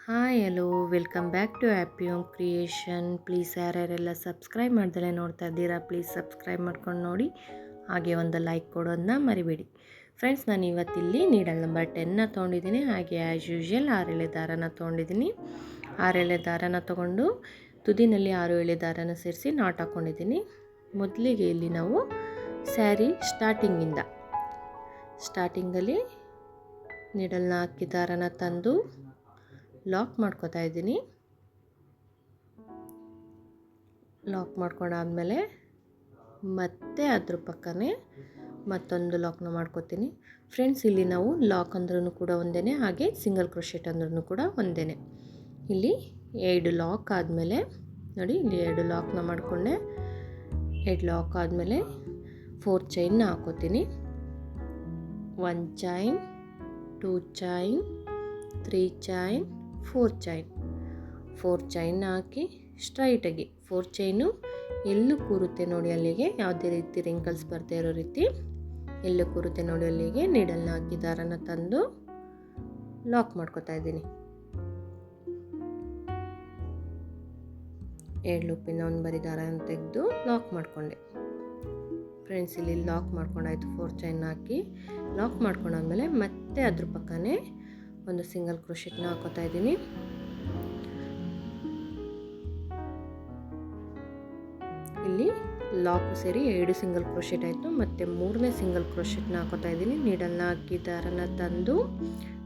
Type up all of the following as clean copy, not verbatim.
Hi hello welcome back to happy home creation. Please ಯಾರ್ಯಾರೆಲ್ಲ subscribe ಮಾಡ್ದಲೇ ನೋಡ್ತಾ ಇದ್ದೀರಾ, ಪ್ಲೀಸ್ ಸಬ್ಸ್ಕ್ರೈಬ್ ಮಾಡ್ಕೊಂಡು ನೋಡಿ, ಹಾಗೆ ಒಂದು ಲೈಕ್ ಕೊಡೋದನ್ನ ಮರಿಬೇಡಿ. ಫ್ರೆಂಡ್ಸ್, ನಾನು ಇವತ್ತಿಲ್ಲಿ ನೀಡಲ್ ನಂಬರ್ 10ನ ತೊಗೊಂಡಿದ್ದೀನಿ. ಹಾಗೆ ಆ್ಯಸ್ ಯೂಶ್ವಲ್ 6 ಎಳೆ ದಾರನ ತೊಗೊಂಡಿದ್ದೀನಿ. 6 ಎಳೆ ದಾರನ ತೊಗೊಂಡು ತುದಿನಲ್ಲಿ 6 ಎಳೆ ದಾರನ ಸೇರಿಸಿ ನಾಟ್ ಹಾಕ್ಕೊಂಡಿದ್ದೀನಿ. ಮೊದಲಿಗೆ ಇಲ್ಲಿ ನಾವು ಸ್ಯಾರಿ ಸ್ಟಾರ್ಟಿಂಗಲ್ಲಿ ನೀಡಲ್ನ ಹಾಕಿ ದಾರನ ತಂದು ಲಾಕ್ ಮಾಡ್ಕೊತಾ ಇದ್ದೀನಿ. ಲಾಕ್ ಮಾಡ್ಕೊಂಡಾದ್ಮೇಲೆ ಮತ್ತೆ ಅದ್ರ ಪಕ್ಕನೇ ಮತ್ತೊಂದು ಲಾಕ್ನ ಮಾಡ್ಕೋತೀನಿ. ಫ್ರೆಂಡ್ಸ್, ಇಲ್ಲಿ ನಾವು ಲಾಕ್ ಅಂದ್ರೂ ಕೂಡ ಒಂದೇ, ಹಾಗೆ ಸಿಂಗಲ್ ಕ್ರೋಶೆಟ್ ಅಂದ್ರೂ ಕೂಡ ಒಂದೇ. ಇಲ್ಲಿ 2 ಲಾಕ್ ಆದಮೇಲೆ ನೋಡಿ, ಇಲ್ಲಿ 2 ಲಾಕ್ನ ಮಾಡಿಕೊಂಡೆ. 2 ಲಾಕ್ ಆದಮೇಲೆ 4 ಚೈನ್ನ ಹಾಕೋತೀನಿ. 1 ಚೈನ್, 2 ಚೈನ್, 3 ಚೈನ್, 4 ಚೈನ್ ಹಾಕಿ ಸ್ಟ್ರೈಟಾಗಿ 4 ಚೈನು ಎಲ್ಲೂ ಕೂರುತ್ತೆ ನೋಡಿ, ಅಲ್ಲಿಗೆ ಯಾವುದೇ ರೀತಿ ರಿಂಕಲ್ಸ್ ಬರ್ತಾ ಇರೋ ರೀತಿ ಎಲ್ಲೂ ಕೂರುತ್ತೆ ನೋಡಿ, ಅಲ್ಲಿಗೆ ನೀಡಲ್ನ ಹಾಕಿ ದಾರನ ತಂದು ಲಾಕ್ ಮಾಡ್ಕೊತಾ ಇದ್ದೀನಿ. 2 ಲೂಪಿಂದ ಒಂದು ಬರಿ ದಾರನ ತೆಗೆದು ಲಾಕ್ ಮಾಡಿಕೊಂಡೆ. ಫ್ರೆಂಡ್ಸ್, ಇಲ್ಲಿ ಲಾಕ್ ಮಾಡ್ಕೊಂಡಾಯ್ತು. 4 ಚೈನ್ ಹಾಕಿ ಲಾಕ್ ಮಾಡ್ಕೊಂಡಾದ್ಮೇಲೆ ಮತ್ತೆ ಅದ್ರ ಪಕ್ಕನೇ ಒಂದು ಸಿಂಗಲ್ ಕ್ರೋಶೆಟ್ನ ಹಾಕೋತಾ ಇದ್ದೀನಿ. ಇಲ್ಲಿ ಲಾಕ್ ಸೇರಿ 2 ಸಿಂಗಲ್ ಕ್ರೋಶೆಟ್ ಆಯಿತು. ಮತ್ತು 3ನೇ ಸಿಂಗಲ್ ಕ್ರೋಶೆಟ್ನ ಹಾಕೋತಾ ಇದ್ದೀನಿ. ನೀಡಲ್ನ ಹಾಕಿ ದಾರನ ತಂದು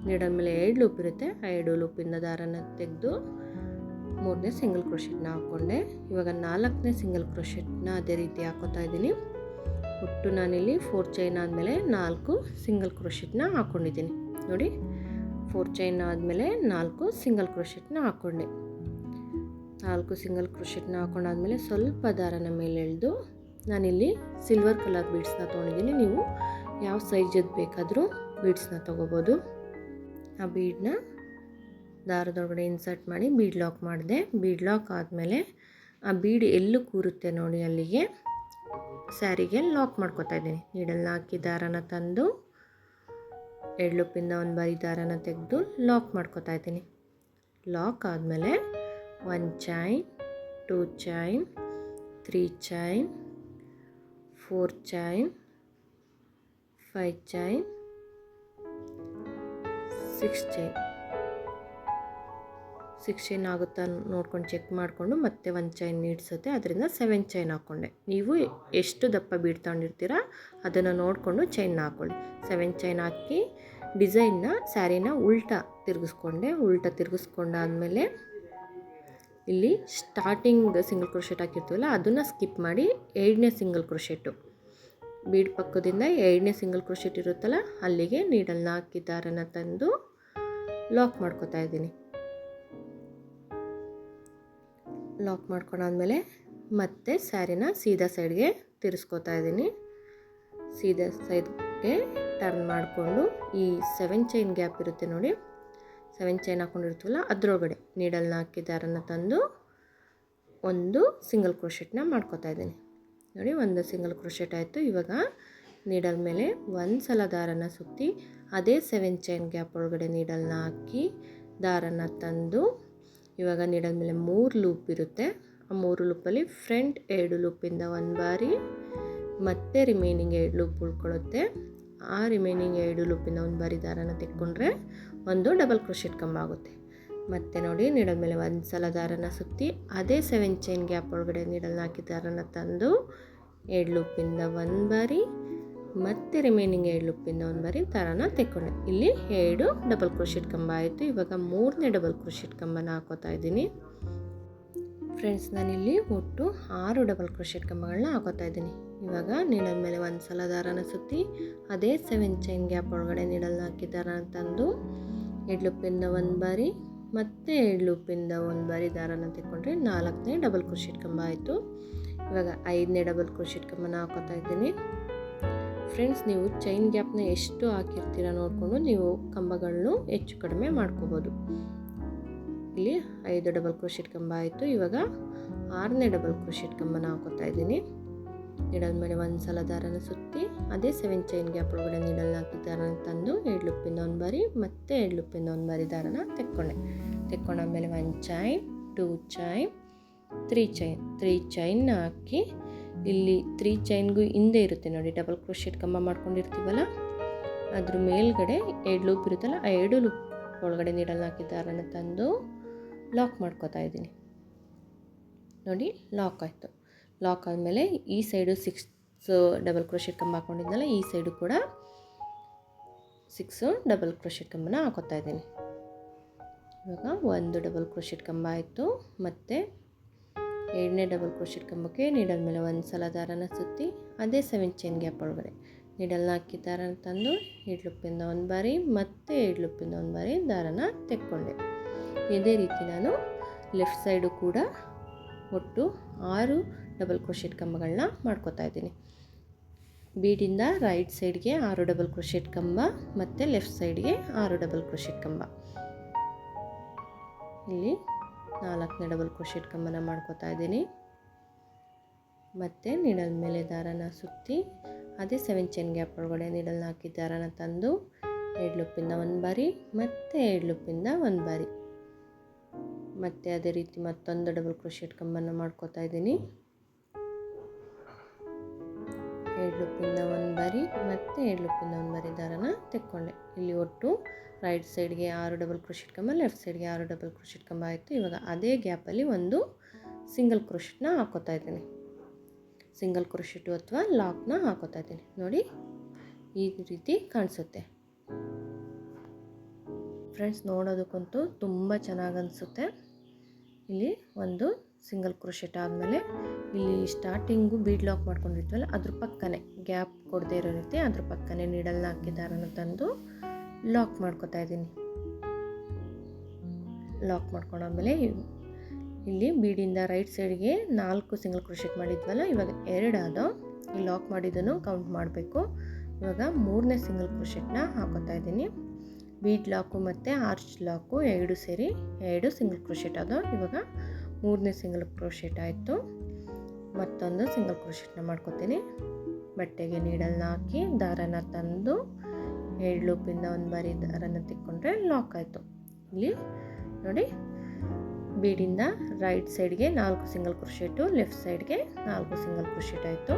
ನೀಡಲ್ ಮೇಲೆ 2 ಲೂಪ್ ಇರುತ್ತೆ, ಆ 2 ಲೂಪಿಂದ ದಾರನ ತೆಗೆದು 3ನೇ ಸಿಂಗಲ್ ಕ್ರೋಶೆಟ್ನ ಹಾಕ್ಕೊಂಡೆ. ಇವಾಗ 4ನೇ ಸಿಂಗಲ್ ಕ್ರೋಶೆಟ್ನ ಅದೇ ರೀತಿ ಹಾಕೋತಾ ಇದ್ದೀನಿ. ಒಟ್ಟು ನಾನಿಲ್ಲಿ 4 ಚೈನ್ ಆದಮೇಲೆ 4 ಸಿಂಗಲ್ ಕ್ರೋಶೆಟ್ನ ಹಾಕ್ಕೊಂಡಿದ್ದೀನಿ ನೋಡಿ. 4 ಚೈನ್ ಆದಮೇಲೆ 4 ಸಿಂಗಲ್ ಕ್ರೋಶೆಟ್ನ ಹಾಕ್ಕೊಂಡೆ. 4 ಸಿಂಗಲ್ ಕ್ರೋಶೆಟ್ನ ಹಾಕೊಂಡಾದ್ಮೇಲೆ ಸ್ವಲ್ಪ ದಾರನ ಮೇಲೆ ಎಳೆದು ನಾನಿಲ್ಲಿ ಸಿಲ್ವರ್ ಕಲರ್ ಬೀಡ್ಸ್ನ ತೊಗೊಂಡಿದ್ದೀನಿ. ನೀವು ಯಾವ ಸೈಜದ್ದು ಬೇಕಾದರೂ ಬೀಡ್ಸ್ನ ತೊಗೋಬೋದು. ಆ ಬೀಡನ್ನ ದಾರದೊಳಗಡೆ ಇನ್ಸರ್ಟ್ ಮಾಡಿ ಬೀಡ್ ಲಾಕ್ ಮಾಡಿದೆ. ಬೀಡ್ ಲಾಕ್ ಆದಮೇಲೆ ಆ ಬೀಡ್ ಎಲ್ಲೂ ಕೂರುತ್ತೆ ನೋಡಿ, ಅಲ್ಲಿಗೆ ಸ್ಯಾರಿಗೆ ಲಾಕ್ ಮಾಡ್ಕೊತಾ ಇದ್ದೀನಿ. ನೀಡಲ್ನ ಹಾಕಿ ದಾರನ ತಂದು 2 ಲೂಪಿಂದ ಒಂದು ಬಾರಿ ದಾರನ ತೆಗೆದು ಲಾಕ್ ಮಾಡ್ಕೊತಾ ಇದ್ದೀನಿ. ಲಾಕ್ ಆದಮೇಲೆ 1 chain, 2 chain, 3 chain, 4 chain, 5 chain, 6 chain ಆಗುತ್ತಾ ನೋಡ್ಕೊಂಡು ಚೆಕ್ ಮಾಡಿಕೊಂಡು ಮತ್ತೆ 1 ಚೈನ್ ನೀಡ್ಸುತ್ತೆ, ಅದರಿಂದ 7 ಚೈನ್ ಹಾಕ್ಕೊಂಡೆ. ನೀವು ಎಷ್ಟು ದಪ್ಪ ಬೀಡ್ ತಗೊಂಡಿರ್ತೀರಾ ಅದನ್ನು ನೋಡಿಕೊಂಡು ಚೈನ್ನ ಹಾಕ್ಕೊಳ್ಳಿ. 7 ಚೈನ್ ಹಾಕಿ ಡಿಸೈನ್ನ ಸ್ಯಾರಿನ ಉಲ್ಟಾ ತಿರುಗಿಸ್ಕೊಂಡಾದ್ಮೇಲೆ ಇಲ್ಲಿ ಸ್ಟಾರ್ಟಿಂಗ್ ಸಿಂಗಲ್ ಕ್ರೋಶೆಟ್ ಹಾಕಿರ್ತೀವಲ್ಲ ಅದನ್ನು ಸ್ಕಿಪ್ ಮಾಡಿ 2ನೇ ಸಿಂಗಲ್ ಕ್ರೋಶೆಟ್ಟು ಬೀಡ್ ಪಕ್ಕದಿಂದ 2ನೇ ಸಿಂಗಲ್ ಕ್ರೋಶೆಟ್ ಇರುತ್ತಲ್ಲ ಅಲ್ಲಿಗೆ ನೀಡಲ್ನ ಹಾಕಿ ದಾರನ ತಂದು ಲಾಕ್ ಮಾಡ್ಕೊತಾ ಇದ್ದೀನಿ. ಲಾಕ್ ಮಾಡ್ಕೊಂಡಾದ್ಮೇಲೆ ಮತ್ತೆ ಸ್ಯಾರಿನ ಸೀದಾ ಸೈಡ್ಗೆ ತಿರ್ಸ್ಕೊತಾ ಇದ್ದೀನಿ. ಸೀದಾ ಸೈಡ್ಗೆ ಟರ್ನ್ ಮಾಡಿಕೊಂಡು ಈ 7 ಚೈನ್ ಗ್ಯಾಪ್ ಇರುತ್ತೆ ನೋಡಿ, 7 ಚೈನ್ ಹಾಕ್ಕೊಂಡಿರ್ತೀವಲ್ಲ ಅದರೊಳಗಡೆ ನೀಡಲ್ನ ಹಾಕಿ ದಾರನ ತಂದು ಒಂದು ಸಿಂಗಲ್ ಕ್ರೋಶೆಟ್ನ ಮಾಡ್ಕೊತಾ ಇದ್ದೀನಿ ನೋಡಿ. ಒಂದು ಸಿಂಗಲ್ ಕ್ರೋಶೆಟ್ ಆಯಿತು. ಇವಾಗ ನೀಡಲ್ ಮೇಲೆ ಒಂದು ಸಲ ದಾರನ ಸುತ್ತಿ ಅದೇ 7 ಚೈನ್ ಗ್ಯಾಪ್ ಒಳಗಡೆ ನೀಡಲ್ನ ಹಾಕಿ ದಾರನ ತಂದು ಇವಾಗ ನೀಡಲ್ ಮೇಲೆ 3 ಲೂಪ್ ಇರುತ್ತೆ. ಆ 3 ಲೂಪಲ್ಲಿ ಫ್ರಂಟ್ 2 ಲೂಪಿಂದ ಒಂದು ಬಾರಿ ಮತ್ತೆ ರಿಮೈನಿಂಗ್ 2 ಲೂಪ್ ಉಳ್ಕೊಳ್ಳುತ್ತೆ. ಆ ರಿಮೈನಿಂಗ್ 2 ಲೂಪಿಂದ ಒಂದು ಬಾರಿ ದಾರನ ತೆಕ್ಕೊಂಡ್ರೆ ಒಂದು ಡಬಲ್ ಕ್ರೋಶೆಟ್ ಕಂಬ ಆಗುತ್ತೆ. ಮತ್ತು ನೋಡಿ, ನೀಡಲ್ ಮೇಲೆ ಒಂದು ಸಲ ದಾರನ ಸುತ್ತಿ ಅದೇ 7 ಚೈನ್ ಗ್ಯಾಪ್ ಒಳಗಡೆ ನೀಡಲ್ನ ಹಾಕಿ ದಾರನ ತಂದು 2 ಲೂಪಿಂದ ಒಂದು ಬಾರಿ ಮತ್ತೆ ರಿಮೈನಿಂಗ್ 2 ಲೂಪಿಂದ ಒಂದು ಬಾರಿ ದಾರನ ತೆಕ್ಕೊಂಡೆ. ಇಲ್ಲಿ 2 ಡಬಲ್ ಕ್ರೋಶೆಟ್ ಕಂಬ ಆಯಿತು. ಇವಾಗ 3ನೇ ಡಬಲ್ ಕ್ರೋಶೆಟ್ ಕಂಬನ ಹಾಕೋತಾ ಇದ್ದೀನಿ. ಫ್ರೆಂಡ್ಸ್, ನಾನಿಲ್ಲಿ ಒಟ್ಟು 6 ಡಬಲ್ ಕ್ರೋಶೆಟ್ ಕಂಬಗಳನ್ನ ಹಾಕೋತಾ ಇದ್ದೀನಿ. ಇವಾಗ ನೀಡಲ್ ಮೇಲೆ ಒಂದು ಸಲ ದಾರನ ಸುತ್ತಿ ಅದೇ 7 ಚೈನ್ ಗ್ಯಾಪ್ ಒಳಗಡೆ ನೀಡಲ್ನ ಹಾಕಿ ದಾರನ ತಂದು 2 ಲೂಪಿಂದ ಒಂದು ಬಾರಿ ಮತ್ತೆ 2 ಲೂಪಿಂದ ಒಂದು ಬಾರಿ ದಾರನ ತೆಕ್ಕೊಂಡ್ರೆ 4ನೇ ಡಬಲ್ ಕ್ರೋಶೆಟ್ ಕಂಬ ಆಯಿತು. ಇವಾಗ 5ನೇ ಡಬಲ್ ಕ್ರೋಶೆಟ್ ಕಂಬನ ಹಾಕೋತಾ ಇದ್ದೀನಿ. ಫ್ರೆಂಡ್ಸ್, ನೀವು ಚೈನ್ ಗ್ಯಾಪ್ನ ಎಷ್ಟು ಹಾಕಿರ್ತೀರ ನೋಡಿಕೊಂಡು ನೀವು ಕಂಬಗಳನ್ನು ಹೆಚ್ಚು ಕಡಿಮೆ ಮಾಡ್ಕೋಬೋದು. ಇಲ್ಲಿ 5 ಡಬಲ್ ಕ್ರೋಶೆಟ್ ಕಂಬ ಆಯಿತು. ಇವಾಗ 6ನೇ ಡಬಲ್ ಕ್ರೋಶೆಟ್ ಕಂಬನ ಹಾಕೋತಾ ಇದ್ದೀನಿ. ನೀಡಲ್ ಮೇಲೆ ಒಂದು ಸಲ ದಾರನ ಸುತ್ತಿ ಅದೇ 7 ಚೈನ್ ಗ್ಯಾಪ್ ಒಳಗಡೆ ನೀಡಲ್ನ ಹಾಕಿ ದಾರನ ತಂದು 2 ಲೂಪಿಂದ ಒಂದು ಬಾರಿ ಮತ್ತೆ 2 ಲೂಪಿಂದ ಒಂದು ಬಾರಿ ದಾರನ ತೆಕ್ಕೊಂಡೆ. ತೆಕ್ಕೊಂಡಾದ್ಮೇಲೆ 1 ಚೈನ್, 2 ಚೈನ್, 3 ಚೈನ್ನ ಹಾಕಿ ಇಲ್ಲಿ 3 ಚೈನ್ಗೂ ಹಿಂದೆ ಇರುತ್ತೆ ನೋಡಿ ಡಬಲ್ ಕ್ರೋಶೆಟ್ ಕಂಬ ಮಾಡ್ಕೊಂಡಿರ್ತೀವಲ್ಲ, ಅದ್ರ ಮೇಲ್ಗಡೆ 2 ಲೂಪ್ ಇರುತ್ತಲ್ಲ, ಆ 2 ಲೂಪ್ ಒಳಗಡೆ ನೀಡಲ್ನ ಹಾಕಿ ದಾರನ ತಂದು ಲಾಕ್ ಮಾಡ್ಕೋತಾ ಇದ್ದೀನಿ ನೋಡಿ. ಲಾಕ್ ಆಯಿತು. ಲಾಕ್ ಆದಮೇಲೆ ಈ ಸೈಡು 6 ಡಬಲ್ ಕ್ರೋಶೆಟ್ ಕಂಬ ಹಾಕ್ಕೊಂಡಿದ್ನಲ್ಲ, ಈ ಸೈಡು ಕೂಡ 6 ಡಬಲ್ ಕ್ರೋಶೆಟ್ ಕಂಬನ ಹಾಕೋತಾ ಇದ್ದೀನಿ. ಇವಾಗ 1 ಡಬಲ್ ಕ್ರೋಶೆಟ್ ಕಂಬ ಆಯಿತು. ಮತ್ತು 2ನೇ ಡಬಲ್ ಕ್ರೋಶೆಟ್ ಕಂಬಕ್ಕೆ ನೀಡಲ್ ಮೇಲೆ ಒಂದು ಸಲ ದಾರನ ಸುತ್ತಿ ಅದೇ 7 ಚೈನ್ ಗ್ಯಾಪ್ ಒಳಗಡೆ ನೀಡಲ್ನ ಹಾಕಿ ದಾರನ ತಂದು 2 ಲೂಪಿಂದ 1 ಬಾರಿ ಮತ್ತು 2 ಲೂಪಿಂದ 1 ಬಾರಿ ದಾರನ ತೆಕ್ಕೊಂಡೆ. ಇದೇ ರೀತಿ ನಾನು ಲೆಫ್ಟ್ ಸೈಡು ಕೂಡ ಒಟ್ಟು 6 ಡಬಲ್ ಕ್ರೋಶೆಟ್ ಕಂಬಗಳನ್ನ ಮಾಡ್ಕೋತಾ ಇದ್ದೀನಿ. ಬೀಡಿಂದ ರೈಟ್ ಸೈಡ್ಗೆ 6 ಡಬಲ್ ಕ್ರೋಶೆಟ್ ಕಂಬ ಮತ್ತು ಲೆಫ್ಟ್ ಸೈಡ್ಗೆ 6 ಡಬಲ್ ಕ್ರೋಶೆಟ್ ಕಂಬ. ಇಲ್ಲಿ 4ನೇ ಡಬಲ್ ಕ್ರೋಶೆಟ್ ಕಂಬನ ಮಾಡ್ಕೋತಾ ಇದ್ದೀನಿ. ಮತ್ತು ನೀಡಲ್ ಮೇಲೆ ದಾರನ ಸುತ್ತಿ ಅದೇ 7 ಚೈನ್ ಗ್ಯಾಪ್ ಒಳಗಡೆ ನೀಡಲ್ನ ಹಾಕಿ ದಾರನ ತಂದು 2 ಲೂಪಿಂದ 1 ಬಾರಿ ಮತ್ತು 2 ಲೂಪಿಂದ 1 ಬಾರಿ, ಮತ್ತು ಅದೇ ರೀತಿ ಮತ್ತೊಂದು ಡಬಲ್ ಕ್ರೋಶೆಟ್ ಕಂಬನ ಮಾಡ್ಕೋತಾ ಇದ್ದೀನಿ. 2 ಲೂಪಿಂದ 1 ಬಾರಿ ಮತ್ತು 2 ಲೂಪಿಂದ 1 ಬಾರಿ ದಾರನ ತೆಕ್ಕೊಂಡೆ. ಇಲ್ಲಿ ಒಟ್ಟು ರೈಟ್ ಸೈಡ್ಗೆ 6 ಡಬಲ್ ಕ್ರೋಶೆಟ್ ಕಂಬ, ಲೆಫ್ಟ್ ಸೈಡ್ಗೆ 6 ಡಬಲ್ ಕ್ರೋಶೆಟ್ ಕಂಬ ಆಯಿತು. ಇವಾಗ ಅದೇ ಗ್ಯಾಪಲ್ಲಿ ಒಂದು ಸಿಂಗಲ್ ಕ್ರೋಶೆಟ್ನ ಹಾಕೋತಾ ಇದ್ದೀನಿ. ಸಿಂಗಲ್ ಕ್ರೋಶೆಟು ಅಥವಾ ಲಾಕ್ನ ಹಾಕೋತಾ ಇದ್ದೀನಿ ನೋಡಿ. ಈ ರೀತಿ ಕಾಣಿಸುತ್ತೆ ಫ್ರೆಂಡ್ಸ್. ನೋಡೋದಕ್ಕಂತೂ ತುಂಬ ಚೆನ್ನಾಗಿ ಅನಿಸುತ್ತೆ. ಇಲ್ಲಿ ಒಂದು ಸಿಂಗಲ್ ಕ್ರೋಶೆಟ್ ಆದಮೇಲೆ ಇಲ್ಲಿ ಸ್ಟಾರ್ಟಿಂಗು ಬೀಡ್ ಲಾಕ್ ಮಾಡ್ಕೊಂಡಿರ್ತೀವಲ್ಲ, ಅದ್ರ ಪಕ್ಕನೇ ಗ್ಯಾಪ್ ಕೊಡದೇ ಇರೋ ರೀತಿ ಅದ್ರ ಪಕ್ಕನೇ ನೀಡಲ್ನ ಹಾಕಿ ದಾರನ ತಂದು ಲಾಕ್ ಮಾಡ್ಕೋತಾ ಇದ್ದೀನಿ. ಲಾಕ್ ಮಾಡ್ಕೊಂಡಾದ್ಮೇಲೆ ಇಲ್ಲಿ ಬೀಡಿಂದ ರೈಟ್ ಸೈಡ್ಗೆ 4 ಸಿಂಗಲ್ ಕ್ರೋಶೆಟ್ ಮಾಡಿದ್ವಲ್ಲ, ಇವಾಗ 2 ಆದೋ. ಈ ಲಾಕ್ ಮಾಡಿದ್ದನ್ನು ಕೌಂಟ್ ಮಾಡಬೇಕು. ಇವಾಗ 3ನೇ ಸಿಂಗಲ್ ಕ್ರೋಶೆಟ್ನ ಹಾಕೋತಾ ಇದ್ದೀನಿ. ಬೀಡ್ ಲಾಕು ಮತ್ತು ಆರ್ಚ್ ಲಾಕು 2 ಸೇರಿ 2 ಸಿಂಗಲ್ ಕ್ರೋಶೆಟ್ ಆದೋ. ಇವಾಗ 3ನೇ ಸಿಂಗಲ್ ಕ್ರೋಶೆಟ್ ಆಯಿತು. ಮತ್ತೊಂದು ಸಿಂಗಲ್ ಕ್ರೋಶೆಟ್ನ ಮಾಡ್ಕೋತೀನಿ. ಬಟ್ಟೆಗೆ ನೀಡಲ್ನ ಹಾಕಿ ದಾರನ ತಂದು 2 ಲೂಪಿಂದ 1 ಬಾರಿ ದಾರನ ತೆಕ್ಕೊಂಡ್ರೆ ಲಾಕ್ ಆಯಿತು. ಇಲ್ಲಿ ನೋಡಿ, ಬೀಡಿಂದ ರೈಟ್ ಸೈಡ್ಗೆ 4 ಸಿಂಗಲ್ ಕ್ರೋಶೆಟು, ಲೆಫ್ಟ್ ಸೈಡ್ಗೆ 4 ಸಿಂಗಲ್ ಕ್ರೋಶೆಟ್ ಆಯಿತು.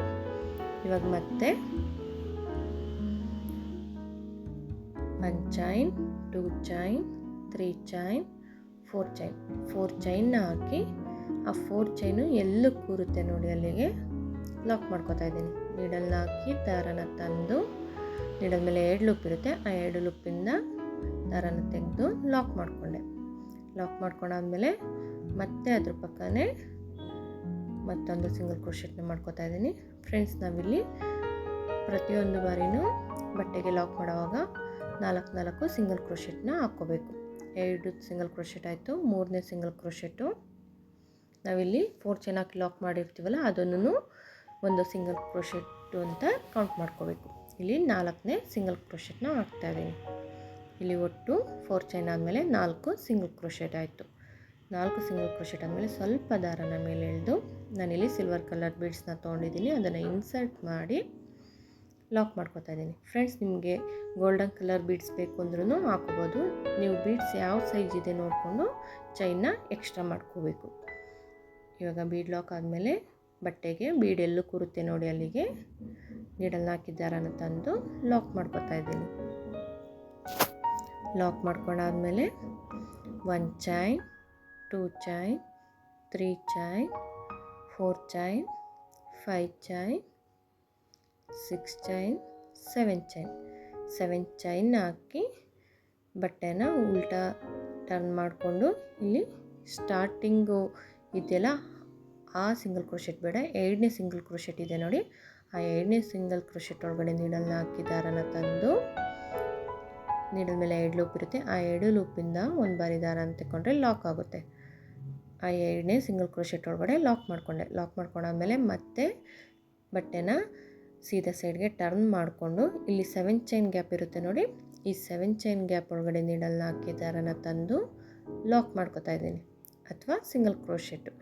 ಇವಾಗ ಮತ್ತೆ 1 ಚೈನ್, 2 ಚೈನ್, 3 ಚೈನ್, 4 ಚೈನ್ನ ಹಾಕಿ ಆ 4 ಚೈನು ಎಲ್ಲೂ ಕೂರುತ್ತೆ ನೋಡಿ ಅಲ್ಲಿಗೆ ಲಾಕ್ ಮಾಡ್ಕೋತಾ ಇದ್ದೀನಿ. ನೀಡಲ್ನ ಹಾಕಿ ದಾರನ ತಂದು ನೀಡಲ್ ಮೇಲೆ 2 ಲೂಪ್ ಇರುತ್ತೆ, ಆ 2 ಲೂಪಿಂದ ದಾರನ ತೆಗೆದು ಲಾಕ್ ಮಾಡಿಕೊಂಡೆ. ಲಾಕ್ ಮಾಡ್ಕೊಂಡಾದ್ಮೇಲೆ ಮತ್ತೆ ಅದ್ರ ಪಕ್ಕನೇ ಮತ್ತೊಂದು ಸಿಂಗಲ್ ಕ್ರೋಶೆಟ್ನ ಮಾಡ್ಕೋತಾ ಇದ್ದೀನಿ. ಫ್ರೆಂಡ್ಸ್, ನಾವಿಲ್ಲಿ ಪ್ರತಿಯೊಂದು ಬಾರಿನೂ ಬಟ್ಟೆಗೆ ಲಾಕ್ ಮಾಡುವಾಗ 4 ಸಿಂಗಲ್ ಕ್ರೋಶೆಟ್ನ ಹಾಕ್ಕೋಬೇಕು. 2 ಸಿಂಗಲ್ ಕ್ರೋಶೆಟ್ ಆಯಿತು. 3ನೇ ಸಿಂಗಲ್ ಕ್ರೋಶೆಟು ನಾವಿಲ್ಲಿ 4 ಚೈನ್ ಹಾಕಿ ಲಾಕ್ ಮಾಡಿರ್ತೀವಲ್ಲ, ಅದನ್ನು ಒಂದು ಸಿಂಗಲ್ ಕ್ರೋಶೆಟ್ಟು ಅಂತ ಕೌಂಟ್ ಮಾಡ್ಕೋಬೇಕು. ಇಲ್ಲಿ 4ನೇ ಸಿಂಗಲ್ ಕ್ರೋಶೆಟ್ನ ಹಾಕ್ತಾಯಿದ್ದೀನಿ. ಇಲ್ಲಿ ಒಟ್ಟು 4 ಚೈನ್ ಆದಮೇಲೆ 4 ಸಿಂಗಲ್ ಕ್ರೋಶೆಟ್ ಆಯಿತು. 4 ಸಿಂಗಲ್ ಕ್ರೋಶೆಟ್ ಆದಮೇಲೆ ಸ್ವಲ್ಪ ದಾರನ ಮೇಲೆ ಎಳೆದು ನಾನಿಲ್ಲಿ ಸಿಲ್ವರ್ ಕಲರ್ ಬೀಡ್ಸ್ನ ತೊಗೊಂಡಿದ್ದೀನಿ, ಅದನ್ನು ಇನ್ಸರ್ಟ್ ಮಾಡಿ ಲಾಕ್ ಮಾಡ್ಕೋತಾ ಇದ್ದೀನಿ. ಫ್ರೆಂಡ್ಸ್, ನಿಮಗೆ ಗೋಲ್ಡನ್ ಕಲರ್ ಬೀಡ್ಸ್ ಬೇಕು ಅಂದ್ರೂ ಹಾಕೋಬೋದು. ನೀವು ಬೀಡ್ಸ್ ಯಾವ ಸೈಜ್ ಇದೆ ನೋಡಿಕೊಂಡು ಚೈನ್ನ ಎಕ್ಸ್ಟ್ರಾ ಮಾಡ್ಕೋಬೇಕು. ಇವಾಗ ಬೀಡ್ ಲಾಕ್ ಆದಮೇಲೆ ಬಟ್ಟೆಗೆ ಬೀಡ್ ಎಲ್ಲೂ ಕೂರುತ್ತೆ ನೋಡಿ ಅಲ್ಲಿಗೆ ನೀಡಲ್ನ ಹಾಕಿ ದಾರನ ತಂದು ಲಾಕ್ ಮಾಡ್ಕೋತಾ ಇದ್ದೀನಿ. ಲಾಕ್ ಮಾಡ್ಕೊಂಡಾದ್ಮೇಲೆ 1 chain, 2 chain, 3 chain, 4 chain, 5 chain, 6 chain, 7 chain ಹಾಕಿ ಬಟ್ಟೆನ ಉಲ್ಟಾ ಟರ್ನ್ ಮಾಡಿಕೊಂಡು ಇಲ್ಲಿ ಸ್ಟಾರ್ಟಿಂಗು ಇದೆಯಲ್ಲ ಆ ಸಿಂಗಲ್ ಕ್ರೋಶೆಟ್ ಬೇಡ, 2ನೇ ಸಿಂಗಲ್ ಕ್ರೋಶೆಟ್ ಇದೆ ನೋಡಿ, ಆ 2ನೇ ಸಿಂಗಲ್ ಕ್ರೋಶೆಟ್ ಒಳಗಡೆ ನೀಡಲ್ನ ಹಾಕಿ ದಾರನ ತಂದು ನೀಡಲ್ ಮೇಲೆ 2 ಲೂಪ್ ಇರುತ್ತೆ, ಆ 2 ಲೂಪಿಂದ 1 ಬಾರಿ ದಾರನ ತೆಕ್ಕೊಂಡ್ರೆ ಲಾಕ್ ಆಗುತ್ತೆ. ಆ 2ನೇ ಸಿಂಗಲ್ ಕ್ರೋಶೆಟ್ ಒಳಗಡೆ ಲಾಕ್ ಮಾಡ್ಕೊಂಡಾದ್ಮೇಲೆ ಮತ್ತೆ ಬಟ್ಟೆನ ಸೀದಾ ಸೈಡ್ಗೆ ಟರ್ನ್ ಮಾಡಿಕೊಂಡು ಇಲ್ಲಿ 7 ಚೈನ್ ಗ್ಯಾಪ್ ಇರುತ್ತೆ ನೋಡಿ, ಈ 7 ಚೈನ್ ಗ್ಯಾಪ್ ಒಳಗಡೆ ನೀಡಲ್ನ ಹಾಕಿ ದಾರನ ತಂದು ಲಾಕ್ ಮಾಡ್ಕೋತಾ ಇದ್ದೀನಿ, ಅಥವಾ ಸಿಂಗಲ್ ಕ್ರೋಶೆಟ್ಟು.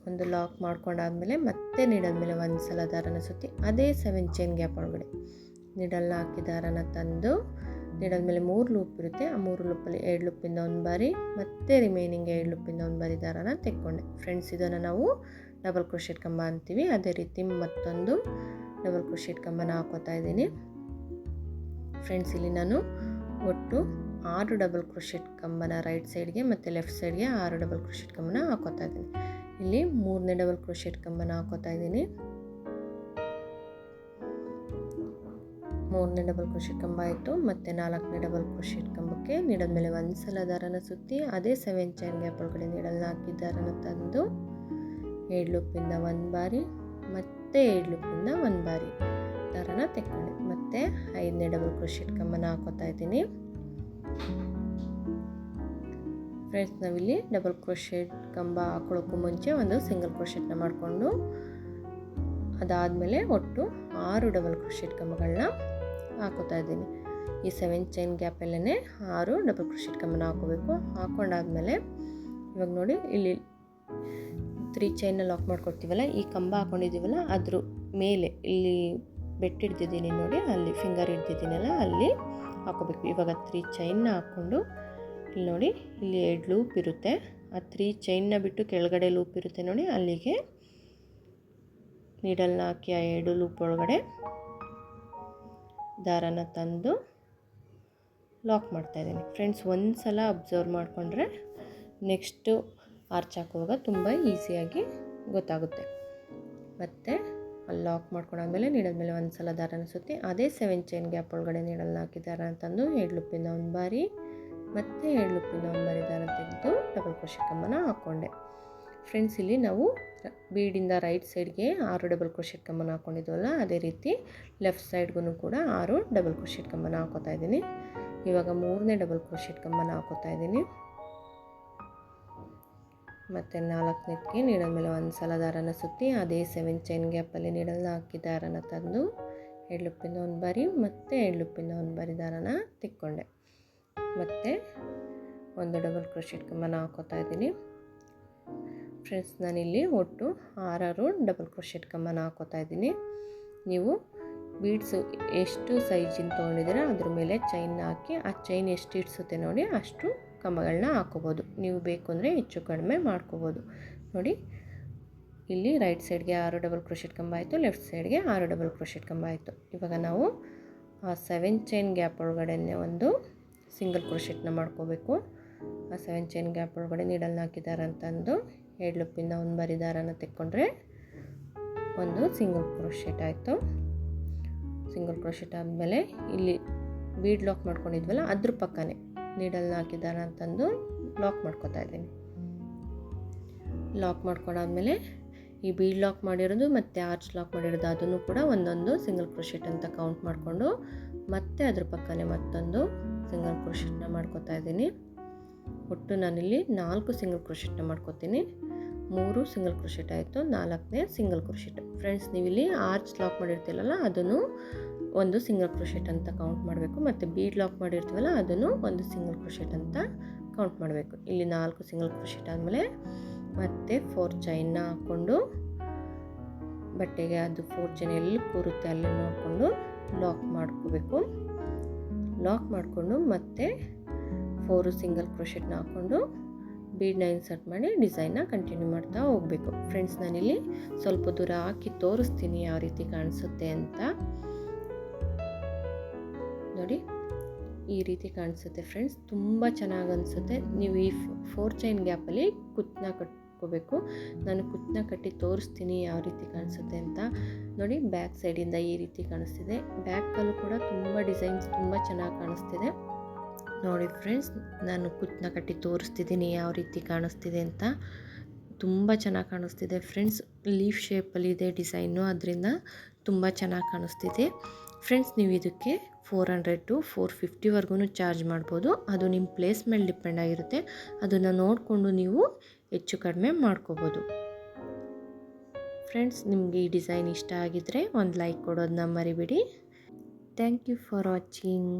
ಒಂದು ಲಾಕ್ ಮಾಡ್ಕೊಂಡಾದ್ಮೇಲೆ ಮತ್ತೆ ನೀಡಲ್ ಮೇಲೆ ಒಂದು ಸಲ ದಾರನ ಸುತ್ತಿ ಅದೇ 7 ಚೈನ್ ಗ್ಯಾಪ್ ಒಳಗಡೆ ನೀಡಲ್ನ ಹಾಕಿ ದಾರನ ತಂದು ನೀಡಲ್ ಮೇಲೆ 3 ಲೂಪ್ ಇರುತ್ತೆ. ಆ 3 ಲೂಪಲ್ಲಿ 2 ಲೂಪಿಂದ ಒಂದು ಬಾರಿ ಮತ್ತು ರಿಮೈನಿಂಗ್ 2 ಲೂಪಿಂದ ಒಂದು ಬಾರಿ ದಾರನ ತೆಕ್ಕೊಂಡೆ. ಫ್ರೆಂಡ್ಸ್, ಇದನ್ನು ನಾವು ಡಬಲ್ ಕ್ರೋಶೆಟ್ ಕಂಬ ಅಂತೀವಿ. ಅದೇ ರೀತಿ ಮತ್ತೊಂದು ಡಬಲ್ ಕ್ರೋಶೆಟ್ ಕಂಬನ ಹಾಕೋತಾ ಇದ್ದೀನಿ. ಫ್ರೆಂಡ್ಸ್, ಇಲ್ಲಿ ನಾನು ಒಟ್ಟು 6 ಡಬಲ್ ಕ್ರೋಶೆಟ್ ಕಂಬನ ರೈಟ್ ಸೈಡ್ಗೆ ಮತ್ತು ಲೆಫ್ಟ್ ಸೈಡ್ಗೆ 6 ಡಬಲ್ ಕ್ರೋಶೆಟ್ ಕಂಬನ ಹಾಕೋತಾ ಇದ್ದೀನಿ. ಇಲ್ಲಿ 3ನೇ ಡಬಲ್ ಕ್ರೋಶೆಟ್ ಕಂಬನ ಹಾಕೋತಾ ಇದ್ದೀನಿ. 3ನೇ ಡಬಲ್ ಕ್ರೋಶೆಟ್ ಕಂಬ ಆಯಿತು. ಮತ್ತು 4ನೇ ಡಬಲ್ ಕ್ರೋಶೆಟ್ ಕಂಬಕ್ಕೆ ನೀಡಲ್ ಮೇಲೆ ಒಂದು ಸಲ ದಾರನ ಸುತ್ತಿ ಅದೇ 7 ಚೈನ್ ಗ್ಯಾಪ್ ಒಳಗಡೆ ನೀಡಲ್ನ ಹಾಕಿ ದಾರನ ತಂದು 7 ಲೂಪಿಂದ ಒಂದು ಬಾರಿ ಮತ್ತು 7 ಲೂಪಿಂದ ಒಂದು ಬಾರಿ ದಾರನ ತೆಕ್ಕೊಂಡೆ. ಮತ್ತು 5ನೇ ಡಬಲ್ ಕ್ರೋಶೆಟ್ ಕಂಬನ ಹಾಕೋತಾ ಇದ್ದೀನಿ. ಫ್ರೆಂಡ್ಸ್, ನಾವಿಲ್ಲಿ ಡಬಲ್ ಕ್ರೋಶೆಟ್ ಕಂಬ ಹಾಕೊಳ್ಳೋಕ್ಕೂ ಮುಂಚೆ ಒಂದು ಸಿಂಗಲ್ ಕ್ರೋಶೆಟ್ನ ಮಾಡಿಕೊಂಡು ಅದಾದಮೇಲೆ ಒಟ್ಟು 6 ಡಬಲ್ ಕ್ರೋಶೆಟ್ ಕಂಬಗಳನ್ನ ಹಾಕೋತಾ ಇದ್ದೀನಿ. ಈ 7 ಚೈನ್ ಗ್ಯಾಪಲ್ಲೇ 6 ಡಬಲ್ ಕ್ರೋಶೆಟ್ ಕಂಬನ ಹಾಕೋಬೇಕು. ಹಾಕೊಂಡಾದ್ಮೇಲೆ ಇವಾಗ ನೋಡಿ, ಇಲ್ಲಿ 3 ಚೈನ್ನ ಲಾಕ್ ಮಾಡ್ಕೊಡ್ತೀವಲ್ಲ, ಈ ಕಂಬ ಹಾಕೊಂಡಿದ್ದೀವಲ್ಲ ಅದ್ರ ಮೇಲೆ ಇಲ್ಲಿ ಬೆಟ್ ಹಿಡ್ದಿದ್ದೀನಿ ನೋಡಿ, ಅಲ್ಲಿ ಫಿಂಗರ್ ಹಿಡ್ದಿದ್ದೀನಲ್ಲ ಅಲ್ಲಿ ಹಾಕೋಬೇಕು. ಇವಾಗ 3 ಚೈನ್ನ ಹಾಕ್ಕೊಂಡು ಇಲ್ಲಿ ನೋಡಿ, ಇಲ್ಲಿ 2 ಲೂಪ್ ಇರುತ್ತೆ. ಆ 3 ಚೈನ್ನ ಬಿಟ್ಟು ಕೆಳಗಡೆ ಲೂಪ್ ಇರುತ್ತೆ ನೋಡಿ, ಅಲ್ಲಿಗೆ ನೀಡಲ್ನ ಹಾಕಿ ಆ 2 ಲೂಪ್ ಒಳಗಡೆ ದಾರನ ತಂದು ಲಾಕ್ ಮಾಡ್ತಾಯಿದ್ದೀನಿ. ಫ್ರೆಂಡ್ಸ್, ಒಂದು ಸಲ ಅಬ್ಸರ್ವ್ ಮಾಡಿಕೊಂಡ್ರೆ ನೆಕ್ಸ್ಟು ಆರ್ಚ್ ಹಾಕುವಾಗ ತುಂಬ ಈಸಿಯಾಗಿ ಗೊತ್ತಾಗುತ್ತೆ. ಮತ್ತು ಅಲ್ಲಿ ಲಾಕ್ ಮಾಡ್ಕೊಂಡಾದ್ಮೇಲೆ ನೀಡಲ್ ಮೇಲೆ ಒಂದು ಸಲ ದಾರನ ಸುತ್ತಿ ಅದೇ 7 ಚೈನ್ ಗ್ಯಾಪ್ ಒಳಗಡೆ ನೀಡಲ್ನ ಹಾಕಿ ದಾರನ ತಂದು 2 ಲೂಪಿಂದ ಒಂದು ಬಾರಿ ಮತ್ತು 2 ಲೂಪಿಂದ ಒಂದು ಬಾರಿ ದಾರ ತೆಗೆದು ಡಬಲ್ ಕ್ರೋಶೆಟ್ ಕಂಬನ ಹಾಕ್ಕೊಂಡೆ. ಫ್ರೆಂಡ್ಸ್, ಇಲ್ಲಿ ನಾವು ಬೀಡಿಂದ ರೈಟ್ ಸೈಡ್ಗೆ 6 ಡಬಲ್ ಕ್ರೋಶೆಟ್ ಕಂಬನ ಹಾಕ್ಕೊಂಡಿದ್ವಲ್ಲ, ಅದೇ ರೀತಿ ಲೆಫ್ಟ್ ಸೈಡ್ಗೂ ಕೂಡ 6 ಡಬಲ್ ಕ್ರೋಶೆಟ್ ಕಂಬನ ಹಾಕೋತಾ ಇದ್ದೀನಿ. ಇವಾಗ 3ನೇ ಡಬಲ್ ಕ್ರೋಶೆಟ್ ಕಂಬನ ಹಾಕೋತಾ ಇದ್ದೀನಿ. ಮತ್ತು 4ನೇದಕ್ಕೆ ನೀಡಲ್ ಮೇಲೆ ಒಂದು ಸಲ ದಾರನ ಸುತ್ತಿ ಅದೇ 7 ಚೈನ್ ಗ್ಯಾಪಲ್ಲಿ ನೀಡಲ್ನ ಹಾಕಿ ದಾರನ ತಂದು 2 ಲೂಪಿಂದ ಒಂದು ಬಾರಿ ಮತ್ತು 2 ಲೂಪಿಂದ ಒಂದು ಬಾರಿ ದಾರನ ತೆಕ್ಕೊಂಡೆ. ಮತ್ತು ಒಂದು ಡಬಲ್ ಕ್ರೋಶೆಟ್ ಕಂಬನ ಹಾಕೋತಾ ಇದ್ದೀನಿ. ಫ್ರೆಂಡ್ಸ್, ನಾನಿಲ್ಲಿ ಒಟ್ಟು 6 ಡಬಲ್ ಕ್ರೋಶೆಟ್ ಕಂಬನ ಹಾಕೋತಾ ಇದ್ದೀನಿ. ನೀವು ಬೀಡ್ಸು ಎಷ್ಟು ಸೈಜಿನ ತೊಗೊಂಡಿದ್ದೀರಾ ಅದ್ರ ಮೇಲೆ ಚೈನ್ನ ಹಾಕಿ ಆ ಚೈನ್ ಎಷ್ಟು ಇಡ್ಸುತ್ತೆ ನೋಡಿ ಅಷ್ಟು ಕಂಬಗಳನ್ನ ಹಾಕೋಬೋದು. ನೀವು ಬೇಕು ಅಂದರೆ ಹೆಚ್ಚು ಕಡಿಮೆ ಮಾಡ್ಕೋಬೋದು. ನೋಡಿ, ಇಲ್ಲಿ ರೈಟ್ ಸೈಡ್ಗೆ 6 ಡಬಲ್ ಕ್ರೋಶೆಟ್ ಕಂಬ ಆಯಿತು, ಲೆಫ್ಟ್ ಸೈಡ್ಗೆ 6 ಡಬಲ್ ಕ್ರೋಶೆಟ್ ಕಂಬ ಆಯಿತು. ಇವಾಗ ನಾವು ಆ 7 ಚೈನ್ ಗ್ಯಾಪ್ ಒಳಗಡೆ ಒಂದು ಸಿಂಗಲ್ ಕ್ರೋಶೆಟ್ನ ಮಾಡ್ಕೋಬೇಕು. ಆ 7 ಚೈನ್ ಗ್ಯಾಪ್ ಒಳಗಡೆ ನೀಡಲ್ನ ಹಾಕಿದ್ದಾರೆ ಅಂತಂದು 2 ಲೂಪಿಂದ ಒಂದು ಬಾರಿ ದಾರನ ತೆಕ್ಕೊಂಡ್ರೆ ಒಂದು ಸಿಂಗಲ್ ಕ್ರೋಶೆಟ್ ಆಯಿತು. ಸಿಂಗಲ್ ಕ್ರೋಶೆಟ್ ಆದಮೇಲೆ ಇಲ್ಲಿ ಬೀಡ್ ಲಾಕ್ ಮಾಡ್ಕೊಂಡಿದ್ವಲ್ಲ ಅದ್ರ ಪಕ್ಕನೇ ನೀಡಲ್ನ ಹಾಕಿದ್ದಾರೆ ಅಂತಂದು ಲಾಕ್ ಮಾಡ್ಕೊತಾ ಇದ್ದೀನಿ. ಲಾಕ್ ಮಾಡ್ಕೊಂಡಾದ್ಮೇಲೆ ಈ ಬೀಡ್ ಲಾಕ್ ಮಾಡಿರೋದು ಮತ್ತು ಆರ್ಚ್ ಲಾಕ್ ಮಾಡಿರೋದು ಅದನ್ನು ಕೂಡ ಒಂದೊಂದು ಸಿಂಗಲ್ ಕ್ರೋಶೆಟ್ ಅಂತ ಕೌಂಟ್ ಮಾಡಿಕೊಂಡು ಮತ್ತೆ ಅದ್ರ ಪಕ್ಕನೇ ಮತ್ತೊಂದು ಸಿಂಗಲ್ ಕ್ರೋಶೆಟ್ನ ಮಾಡ್ಕೊತಾ ಇದ್ದೀನಿ. ಒಟ್ಟು ನಾನಿಲ್ಲಿ 4 ಸಿಂಗಲ್ ಕ್ರೋಶೆಟ್ನ ಮಾಡ್ಕೊತೀನಿ. 3 ಸಿಂಗಲ್ ಕ್ರೋಶೆಟ್ ಆಯಿತು, 4ನೇ ಸಿಂಗಲ್ ಕ್ರೋಶೆಟ್. ಫ್ರೆಂಡ್ಸ್, ನೀವಿಲ್ಲಿ ಆರ್ಚ್ ಲಾಕ್ ಮಾಡಿರ್ತೀವಲ್ಲ ಅದನ್ನು ಒಂದು ಸಿಂಗಲ್ ಕ್ರೋಶೆಟ್ ಅಂತ ಕೌಂಟ್ ಮಾಡಬೇಕು, ಮತ್ತು ಬೀಡ್ ಲಾಕ್ ಮಾಡಿರ್ತೀವಲ್ಲ ಅದನ್ನು ಒಂದು ಸಿಂಗಲ್ ಕ್ರೋಶೆಟ್ ಅಂತ ಕೌಂಟ್ ಮಾಡಬೇಕು. ಇಲ್ಲಿ 4 ಸಿಂಗಲ್ ಕ್ರೋಶೆಟ್ ಆದಮೇಲೆ ಮತ್ತೆ 4 ಚೈನ್ನ ಹಾಕ್ಕೊಂಡು ಬಟ್ಟೆಗೆ ಅದು 4 ಚೈನ್ ಎಲ್ಲಿ ಕೂರುತ್ತೆ ಅಲ್ಲಿ ನೋಡಿಕೊಂಡು ಲಾಕ್ ಮಾಡ್ಕೋಬೇಕು. ಲಾಕ್ ಮಾಡಿಕೊಂಡು ಮತ್ತೆ 4 ಸಿಂಗಲ್ ಕ್ರೋಶೆಟ್ನ ಹಾಕ್ಕೊಂಡು ಬೀಡ್ನ ಇನ್ಸರ್ಟ್ ಮಾಡಿ ಡಿಸೈನ್ನ ಕಂಟಿನ್ಯೂ ಮಾಡ್ತಾ ಹೋಗಬೇಕು. ಫ್ರೆಂಡ್ಸ್, ನಾನಿಲ್ಲಿ ಸ್ವಲ್ಪ ದೂರ ಹಾಕಿ ತೋರಿಸ್ತೀನಿ ಯಾವ ರೀತಿ ಕಾಣಿಸುತ್ತೆ ಅಂತ. ನೋಡಿ, ಈ ರೀತಿ ಕಾಣಿಸುತ್ತೆ ಫ್ರೆಂಡ್ಸ್, ತುಂಬ ಚೆನ್ನಾಗಿ ಅನಿಸುತ್ತೆ. ನೀವು ಈ 4 ಚೈನ್ ಗ್ಯಾಪಲ್ಲಿ ಕುತ್ತನ್ನ ಕಟ್ಕೋಬೇಕು. ನಾನು ಕುತ್ತನ್ನ ಕಟ್ಟಿ ತೋರಿಸ್ತೀನಿ ಯಾವ ರೀತಿ ಕಾಣಿಸುತ್ತೆ ಅಂತ. ನೋಡಿ, ಬ್ಯಾಕ್ ಸೈಡಿಂದ ಈ ರೀತಿ ಕಾಣಿಸ್ತಿದೆ. ಬ್ಯಾಕಲ್ಲೂ ಕೂಡ ತುಂಬ ಡಿಸೈನ್ಸ್ ತುಂಬ ಚೆನ್ನಾಗಿ ಕಾಣಿಸ್ತಿದೆ. ನೋಡಿ ಫ್ರೆಂಡ್ಸ್, ನಾನು ಕುತ್ತನ್ನ ಕಟ್ಟಿ ತೋರಿಸ್ತಿದ್ದೀನಿ ಯಾವ ರೀತಿ ಕಾಣಿಸ್ತಿದೆ ಅಂತ. ತುಂಬ ಚೆನ್ನಾಗಿ ಕಾಣಿಸ್ತಿದೆ ಫ್ರೆಂಡ್ಸ್. ಲೀಫ್ ಶೇಪಲ್ಲಿದೆ ಡಿಸೈನು, ಅದರಿಂದ ತುಂಬ ಚೆನ್ನಾಗಿ ಕಾಣಿಸ್ತಿದೆ. ಫ್ರೆಂಡ್ಸ್, ನೀವು ಇದಕ್ಕೆ 400 to 450ವರೆಗೂ ಚಾರ್ಜ್ ಮಾಡ್ಬೋದು. ಅದು ನಿಮ್ಮ ಪ್ಲೇಸ್ ಮೇಲೆ ಡಿಪೆಂಡ್ ಆಗಿರುತ್ತೆ. ಅದನ್ನು ನೋಡಿಕೊಂಡು ನೀವು ಹೆಚ್ಚು ಕಡಿಮೆ ಮಾಡ್ಕೋಬೋದು. ಫ್ರೆಂಡ್ಸ್, ನಿಮಗೆ ಈ ಡಿಸೈನ್ ಇಷ್ಟ ಆಗಿದ್ದರೆ ಒಂದು ಲೈಕ್ ಕೊಡೋದನ್ನ ಮರಿಬೇಡಿ. Thank you for watching.